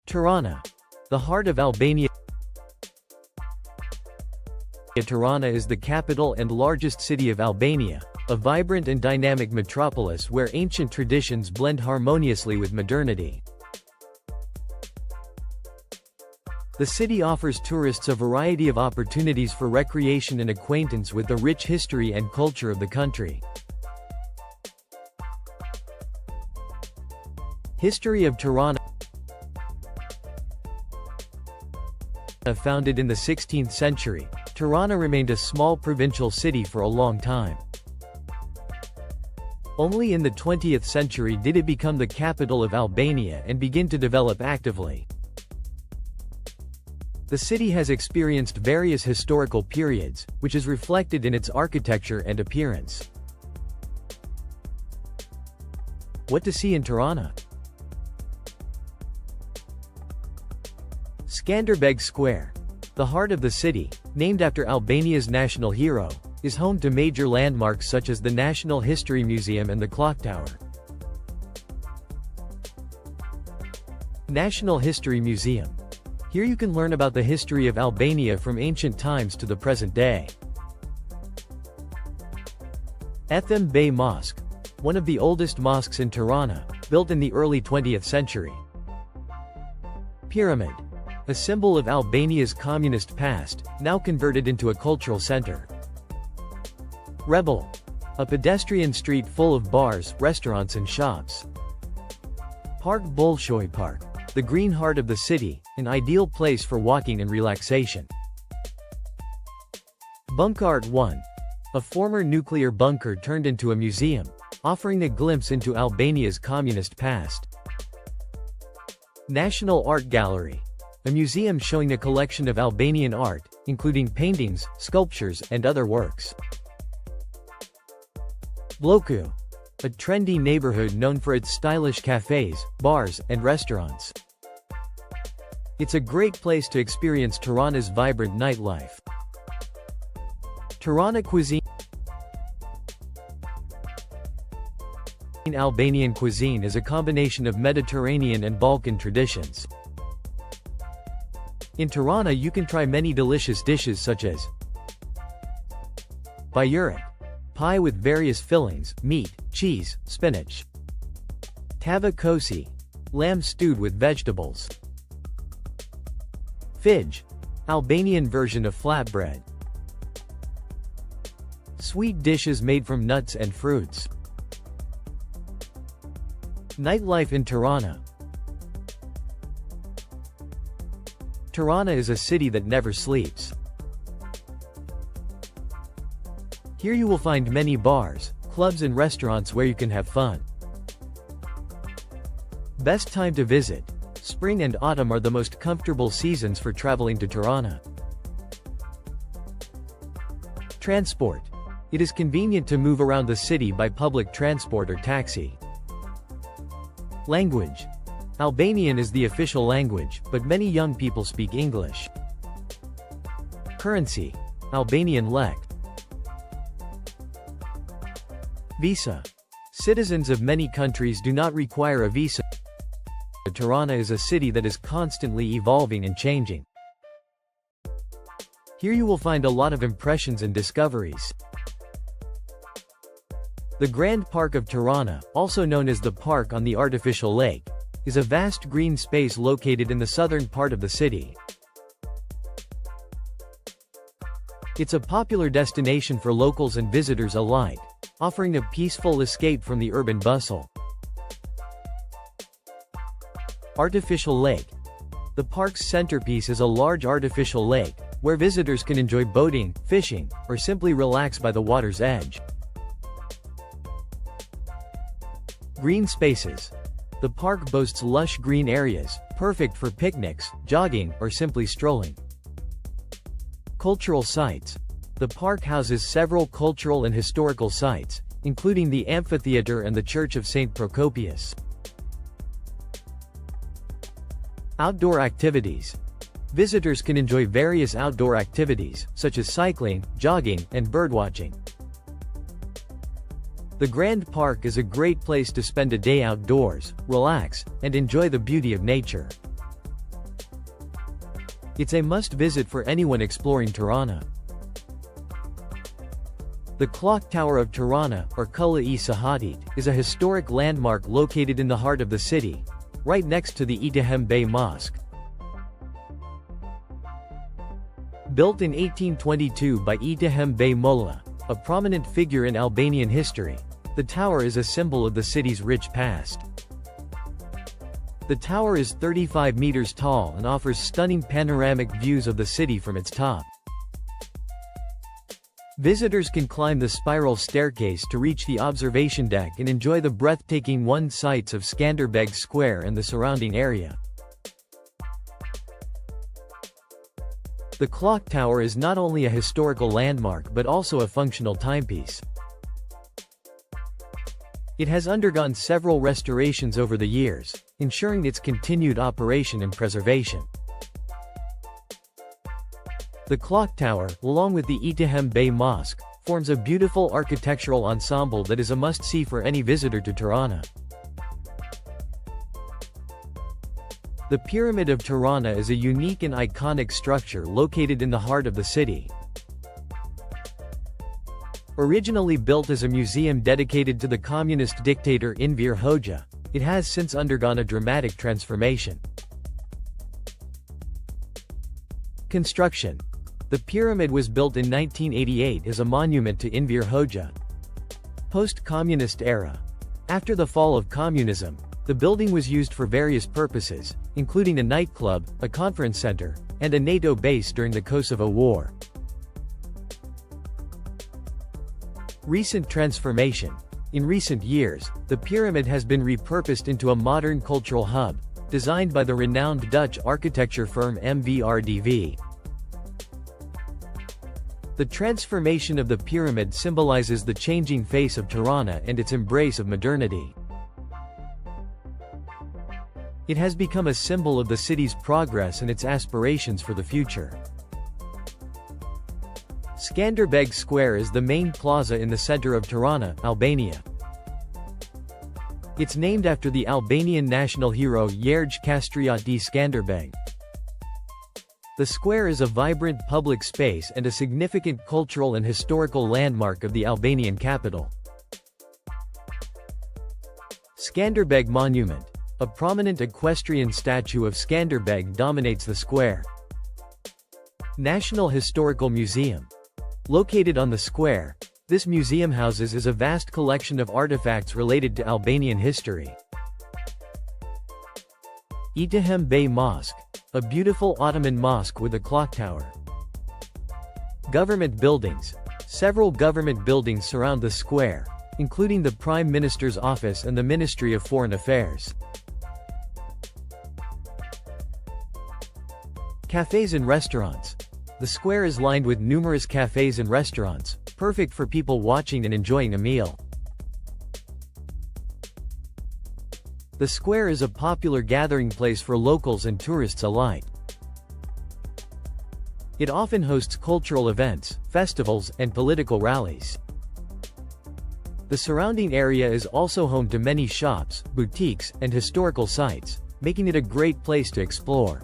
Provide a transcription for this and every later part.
Tirana, the heart of Albania. Tirana is the capital and largest city of Albania, a vibrant and dynamic metropolis where ancient traditions blend harmoniously with modernity. The city offers tourists a variety of opportunities for recreation and acquaintance with the rich history and culture of the country. History of Tirana. Founded in the 16th century, Tirana remained a small provincial city for a long time. Only in the 20th century did it become the capital of Albania and begin to develop actively. The city has experienced various historical periods, which is reflected in its architecture and appearance. What to see in Tirana? Skanderbeg Square, the heart of the city, named after Albania's national hero, is home to major landmarks such as the National History Museum and the Clock Tower. National History Museum. Here you can learn about the history of Albania from ancient times to the present day. Ethem Bey Mosque, one of the oldest mosques in Tirana, built in the early 20th century. Pyramid, a symbol of Albania's communist past, now converted into a cultural center. Rebel, a pedestrian street full of bars, restaurants and shops. Park Bolshoi Park, the green heart of the city, an ideal place for walking and relaxation. Bunkart 1, a former nuclear bunker turned into a museum, offering a glimpse into Albania's communist past. National Art Gallery, a museum showing a collection of Albanian art, including paintings, sculptures, and other works. Bloku, a trendy neighborhood known for its stylish cafes, bars, and restaurants. It's a great place to experience Tirana's vibrant nightlife. Tirana cuisine. Albanian cuisine is a combination of Mediterranean and Balkan traditions. In Tirana you can try many delicious dishes such as Bajurek, pie with various fillings, meat, cheese, spinach. Tava kosi, lamb stewed with vegetables. Fidge, Albanian version of flatbread. Sweet dishes made from nuts and fruits. Nightlife in Tirana. Tirana is a city that never sleeps. Here you will find many bars, clubs and restaurants where you can have fun. Best time to visit. Spring and autumn are the most comfortable seasons for traveling to Tirana. Transport. It is convenient to move around the city by public transport or taxi. Language. Albanian is the official language, but many young people speak English. Currency. Albanian lek. Visa. Citizens of many countries do not require a visa. Tirana is a city that is constantly evolving and changing. Here you will find a lot of impressions and discoveries. The Grand Park of Tirana, also known as the Park on the Artificial Lake, is a vast green space located in the southern part of the city. It's a popular destination for locals and visitors alike, offering a peaceful escape from the urban bustle. Artificial Lake. The park's centerpiece is a large artificial lake, where visitors can enjoy boating, fishing, or simply relax by the water's edge. Green spaces. The park boasts lush green areas, perfect for picnics, jogging, or simply strolling. Cultural sites. The park houses several cultural and historical sites, including the amphitheater and the Church of St. Procopius. Outdoor activities. Visitors can enjoy various outdoor activities, such as cycling, jogging, and birdwatching. The Grand Park is a great place to spend a day outdoors, relax, and enjoy the beauty of nature. It's a must-visit for anyone exploring Tirana. The Clock Tower of Tirana, or Kula-i Sahadit, is a historic landmark located in the heart of the city, right next to the Itihem Bey Mosque. Built in 1822 by Itihem Bey Molla, a prominent figure in Albanian history, the tower is a symbol of the city's rich past. The tower is 35 meters tall and offers stunning panoramic views of the city from its top. Visitors can climb the spiral staircase to reach the observation deck and enjoy the breathtaking sights of Skanderbeg Square and the surrounding area. The clock tower is not only a historical landmark but also a functional timepiece. It has undergone several restorations over the years, ensuring its continued operation and preservation. The clock tower, along with the Itihem Bey Mosque, forms a beautiful architectural ensemble that is a must-see for any visitor to Tirana. The Pyramid of Tirana is a unique and iconic structure located in the heart of the city. Originally built as a museum dedicated to the communist dictator Enver Hoxha, it has since undergone a dramatic transformation. Construction. The pyramid was built in 1988 as a monument to Enver Hoxha. Post-communist era. After the fall of communism, the building was used for various purposes, including a nightclub, a conference center, and a NATO base during the Kosovo War. Recent transformation. In recent years, the pyramid has been repurposed into a modern cultural hub, designed by the renowned Dutch architecture firm MVRDV. The transformation of the pyramid symbolizes the changing face of Tirana and its embrace of modernity. It has become a symbol of the city's progress and its aspirations for the future. Skanderbeg Square is the main plaza in the center of Tirana, Albania. It's named after the Albanian national hero Gjergj Kastrioti Skanderbeg. The square is a vibrant public space and a significant cultural and historical landmark of the Albanian capital. Skanderbeg Monument. A prominent equestrian statue of Skanderbeg dominates the square. National Historical Museum. Located on the square, this museum houses a vast collection of artifacts related to Albanian history. Itihem Bey Mosque. A beautiful Ottoman mosque with a clock tower. Government buildings. Several government buildings surround the square, including the Prime Minister's office and the Ministry of Foreign Affairs. Cafes and restaurants. The square is lined with numerous cafes and restaurants, perfect for people watching and enjoying a meal. The square is a popular gathering place for locals and tourists alike. It often hosts cultural events, festivals, and political rallies. The surrounding area is also home to many shops, boutiques, and historical sites, making it a great place to explore.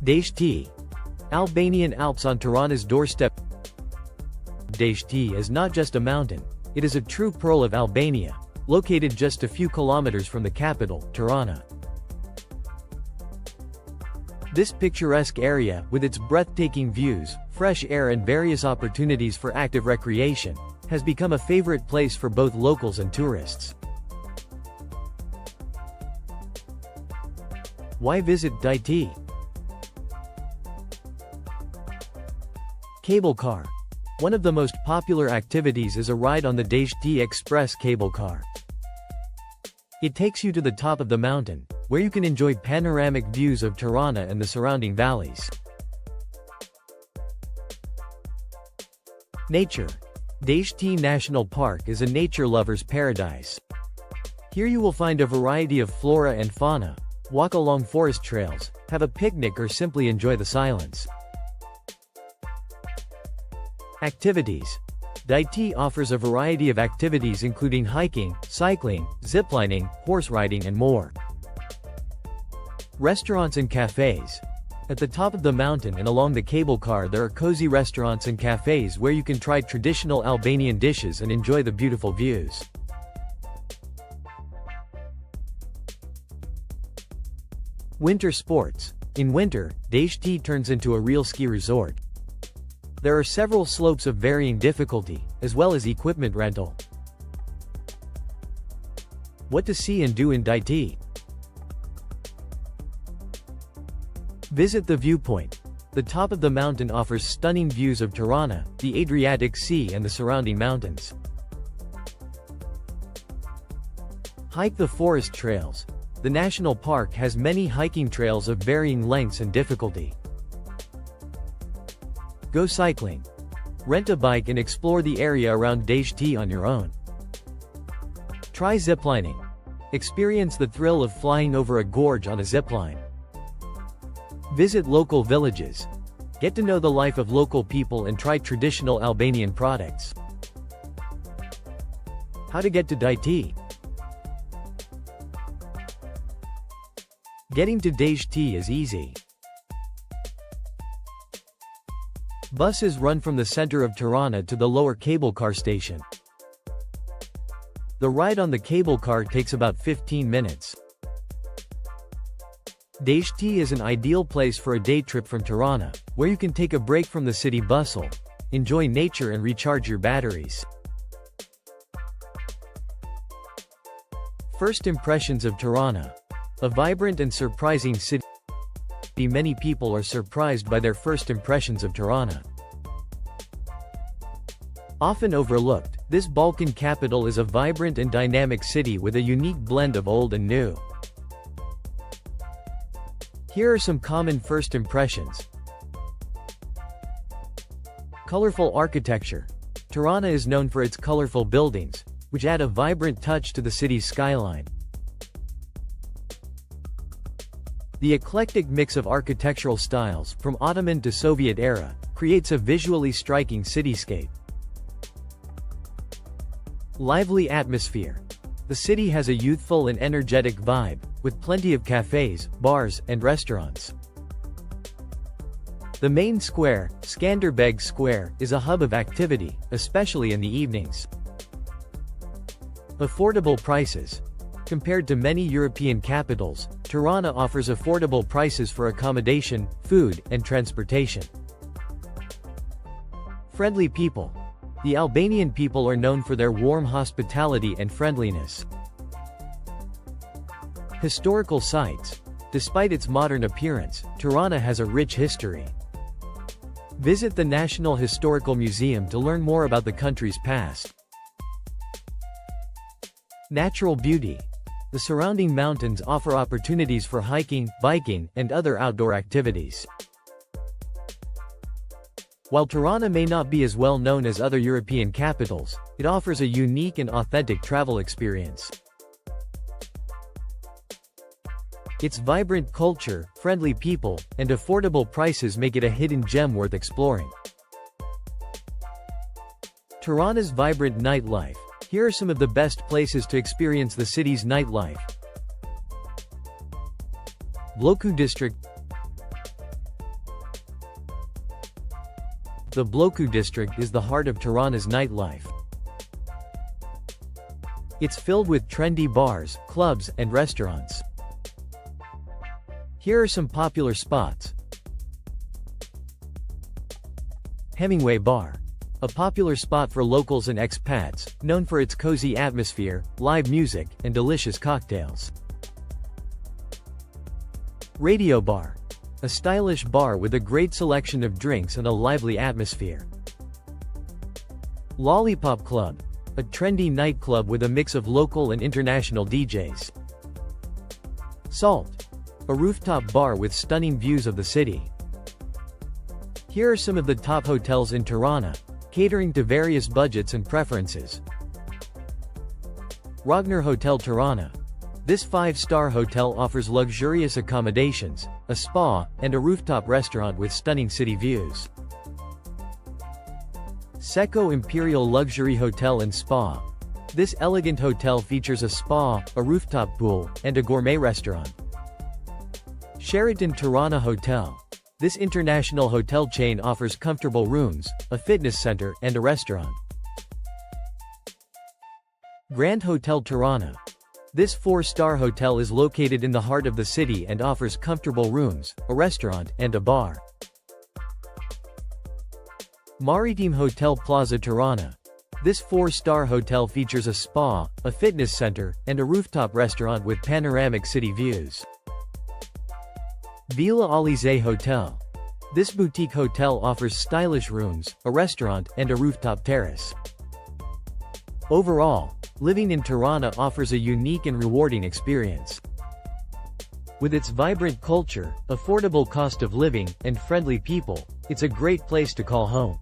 Dajti. Albanian Alps on Tirana's doorstep. Dajti is not just a mountain, it is a true pearl of Albania, located just a few kilometers from the capital, Tirana. This picturesque area, with its breathtaking views, fresh air and various opportunities for active recreation, has become a favorite place for both locals and tourists. Why visit Dajti? Cable car. One of the most popular activities is a ride on the Dajti Express cable car. It takes you to the top of the mountain, where you can enjoy panoramic views of Tirana and the surrounding valleys. Nature. Dajti National Park is a nature lover's paradise. Here you will find a variety of flora and fauna, walk along forest trails, have a picnic or simply enjoy the silence. Activities. Dajti offers a variety of activities including hiking, cycling, ziplining, horse riding and more. Restaurants and cafes. At the top of the mountain and along the cable car there are cozy restaurants and cafes where you can try traditional Albanian dishes and enjoy the beautiful views. Winter sports. In winter, Dajti turns into a real ski resort. There are several slopes of varying difficulty, as well as equipment rental. What to see and do in Dajti? Visit the viewpoint. The top of the mountain offers stunning views of Tirana, the Adriatic Sea and the surrounding mountains. Hike the forest trails. The national park has many hiking trails of varying lengths and difficulty. Go cycling. Rent a bike and explore the area around Dajti on your own. Try ziplining. Experience the thrill of flying over a gorge on a zipline. Visit local villages. Get to know the life of local people and try traditional Albanian products. How to get to Dajti? Getting to Dajti is easy. Buses run from the center of Tirana to the lower cable car station. The ride on the cable car takes about 15 minutes. Dajti is an ideal place for a day trip from Tirana, where you can take a break from the city bustle, enjoy nature and recharge your batteries. First impressions of Tirana. A vibrant and surprising city. Many people are surprised by their first impressions of Tirana. Often overlooked, this Balkan capital is a vibrant and dynamic city with a unique blend of old and new. Here are some common first impressions. Colorful architecture. Tirana is known for its colorful buildings, which add a vibrant touch to the city's skyline. The eclectic mix of architectural styles, from Ottoman to Soviet era, creates a visually striking cityscape. Lively atmosphere. The city has a youthful and energetic vibe, with plenty of cafes, bars, and restaurants. The main square, Skanderbeg Square, is a hub of activity, especially in the evenings. Affordable prices. Compared to many European capitals, Tirana offers affordable prices for accommodation, food, and transportation. Friendly people. The Albanian people are known for their warm hospitality and friendliness. Historical sites. Despite its modern appearance, Tirana has a rich history. Visit the National Historical Museum to learn more about the country's past. Natural beauty. The surrounding mountains offer opportunities for hiking, biking, and other outdoor activities. While Tirana may not be as well known as other European capitals, it offers a unique and authentic travel experience. Its vibrant culture, friendly people, and affordable prices make it a hidden gem worth exploring. Tirana's vibrant nightlife. Here are some of the best places to experience the city's nightlife. Bloku District. The Bloku District is the heart of Tirana's nightlife. It's filled with trendy bars, clubs, and restaurants. Here are some popular spots. Hemingway Bar. A popular spot for locals and expats, known for its cozy atmosphere, live music, and delicious cocktails. Radio Bar. A stylish bar with a great selection of drinks and a lively atmosphere. Lollipop Club. A trendy nightclub with a mix of local and international DJs. Salt. A rooftop bar with stunning views of the city. Here are some of the top hotels in Tirana, catering to various budgets and preferences. Rogner Hotel Tirana. This 5-star hotel offers luxurious accommodations, a spa, and a rooftop restaurant with stunning city views. Secco Imperial Luxury Hotel and Spa. This elegant hotel features a spa, a rooftop pool, and a gourmet restaurant. Sheraton Tirana Hotel. This international hotel chain offers comfortable rooms, a fitness center, and a restaurant. Grand Hotel Tirana. This 4-star hotel is located in the heart of the city and offers comfortable rooms, a restaurant, and a bar. Maritime Hotel Plaza Tirana. This 4-star hotel features a spa, a fitness center, and a rooftop restaurant with panoramic city views. Villa Alizé Hotel. This boutique hotel offers stylish rooms, a restaurant, and a rooftop terrace. Overall, living in Tirana offers a unique and rewarding experience. With its vibrant culture, affordable cost of living, and friendly people, it's a great place to call home.